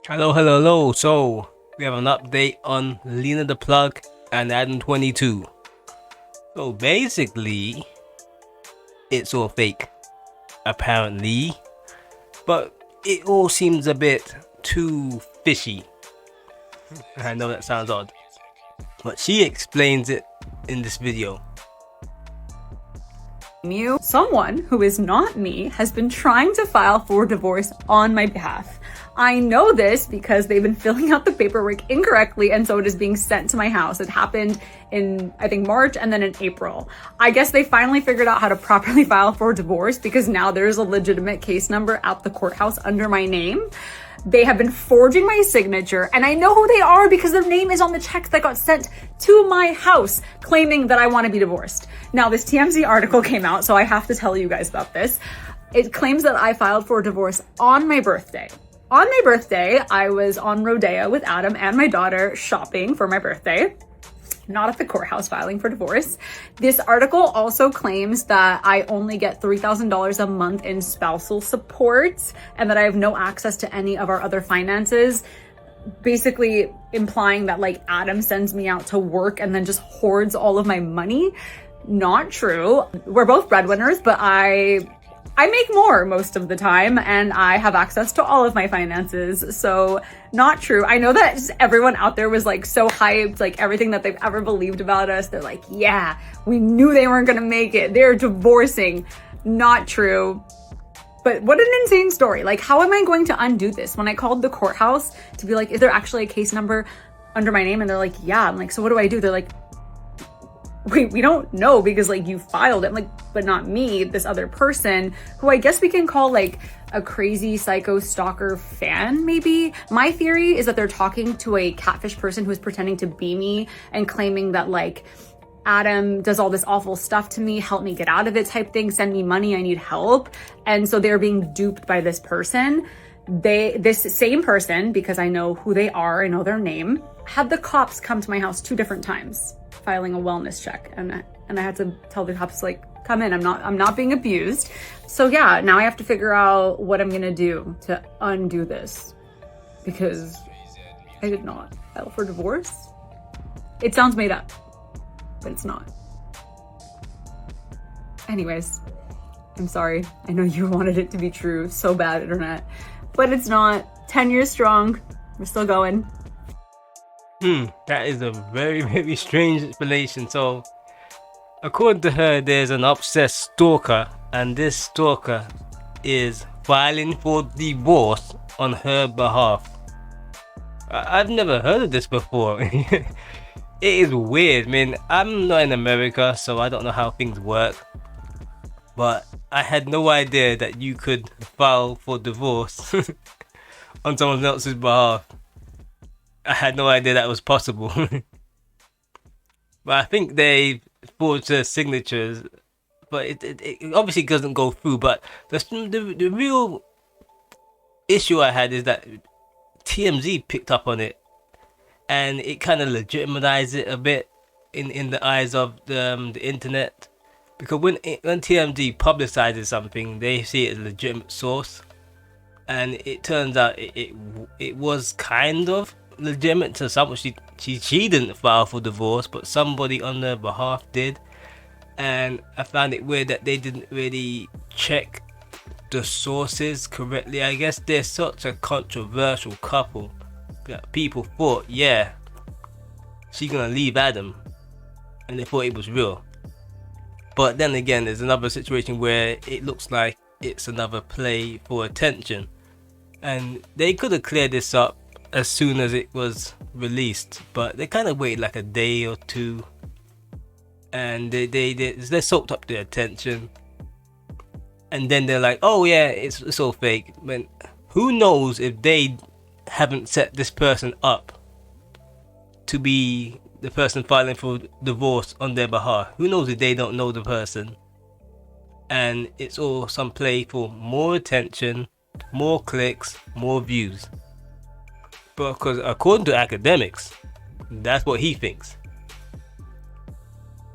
Hello. So, we have an update on Lena the Plug and Adam22. So, basically, it's all fake, apparently. But it all seems a bit too fishy. I know that sounds odd, but she explains it in this video. Someone who is not me has been trying to file for divorce on my behalf. I know this because they've been filling out the paperwork incorrectly, and so it is being sent to my house. It happened in, I think, March and then in April. I guess they finally figured out how to properly file for divorce because now there's a legitimate case number at the courthouse under my name. They have been forging my signature, and I know who they are because their name is on the check that got sent to my house claiming that I want to be divorced. Now, this TMZ article came out, so I have to tell you guys about this. It claims that I filed for divorce on my birthday. On my birthday, I was on Rodeo with Adam and my daughter shopping for my birthday. Not at the courthouse filing for divorce. This article also claims that I only get $3,000 a month in spousal support and that I have no access to any of our other finances, basically implying that like Adam sends me out to work and then just hoards all of my money. Not true. We're both breadwinners, but I make more most of the time and I have access to all of my finances. So not true. I know that just everyone out there was like so hyped, like everything that they've ever believed about us. They're like, yeah, we knew they weren't going to make it. They're divorcing. Not true. But what an insane story. Like, how am I going to undo this? When I called the courthouse to be like, is there actually a case number under my name? And they're like, yeah. I'm like, so what do I do? They're like, we don't know because like you filed it. I'm like, but not me, this other person who I guess we can call like a crazy psycho stalker fan maybe. My theory is that they're talking to a catfish person who is pretending to be me and claiming that like Adam does all this awful stuff to me, help me get out of it type thing, send me money, I need help. And so they're being duped by this person. This same person, because I know who they are, I know their name, had the cops come to my house 2 different times filing a wellness check, and I had to tell the cops like, come in, I'm not being abused. So yeah, now I have to figure out what I'm gonna do to undo this because I did not file for divorce. It sounds made up, but it's not. Anyways, I'm sorry. I know you wanted it to be true so bad, internet, but it's not. 10 years strong. We're still going. That is a very strange explanation. So, according to her, there's an obsessed stalker, and this stalker is filing for divorce on her behalf. I've never heard of this before. It is weird. I mean, I'm not in America, so I don't know how things work. But I had no idea that you could file for divorce on someone else's behalf. I had no idea that was possible. But I think they forged their signatures, but it obviously doesn't go through. But the real issue I had is that TMZ picked up on it, and it kind of legitimized it a bit in the eyes of the internet. Because when TMZ publicizes something, they see it as a legitimate source, and it turns out it was kind of legitimate to someone. She didn't file for divorce, but somebody on their behalf did. And I found it weird that they didn't really check the sources correctly. I guess they're such a controversial couple that people thought, yeah, she's gonna leave Adam, and they thought it was real. But then again, there's another situation where it looks like it's another play for attention, and they could have cleared this up as soon as it was released, but they kind of waited like a day or two, and they soaked up the attention, and then they're like, oh yeah, it's all fake. But who knows if they haven't set this person up to be the person filing for divorce on their behalf? Who knows if they don't know the person and it's all some play for more attention, more clicks, more views? Because according to academics, that's what he thinks.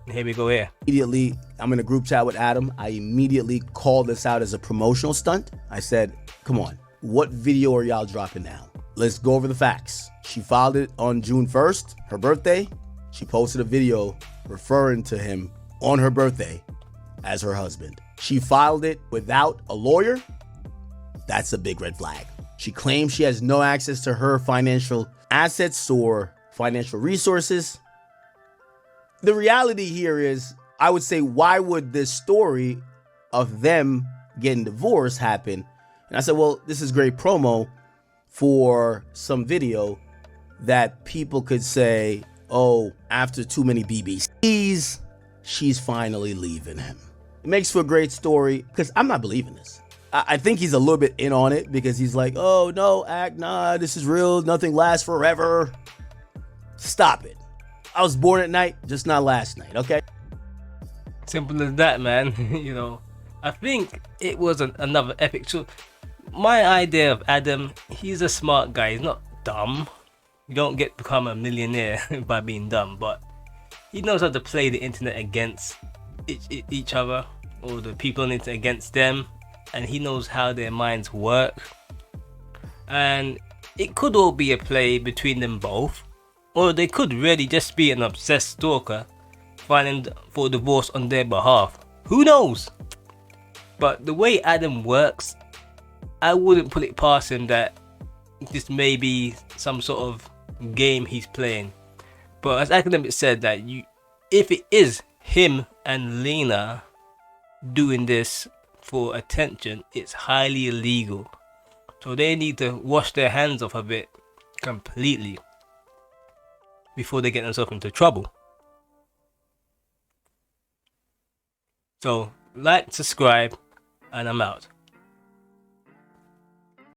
Here we go here. Immediately, I'm in a group chat with Adam. I immediately called this out as a promotional stunt. I said, come on, what video are y'all dropping now? let's go over the facts. She filed it on June 1st, her birthday. She posted a video referring to him on her birthday as her husband. She filed it without a lawyer. That's a big red flag. She claims she has no access to her financial assets or financial resources. The reality here is, I would say, why would this story of them getting divorced happen? And I said, well, this is great promo for some video that people could say, oh, after too many BBCs, she's finally leaving him. It makes for a great story, because I'm not believing this. I think he's a little bit in on it, because he's like, oh, no, nah, this is real. Nothing lasts forever. Stop it. I was born at night, just not last night, okay? Simple as that, man. You know, I think it was another epic. So my idea of Adam, he's a smart guy. He's not dumb. You don't get to become a millionaire by being dumb, but he knows how to play the internet against each other, or the people on the internet against them, and he knows how their minds work. And it could all be a play between them both, or they could really just be an obsessed stalker filing for divorce on their behalf. Who knows? But the way Adam works, I wouldn't put it past him that this may be some sort of game he's playing. But as Academic said, that if it is him and Lena doing this for attention, it's highly illegal. So they need to wash their hands off of it completely before they get themselves into trouble. So like, subscribe, and I'm out.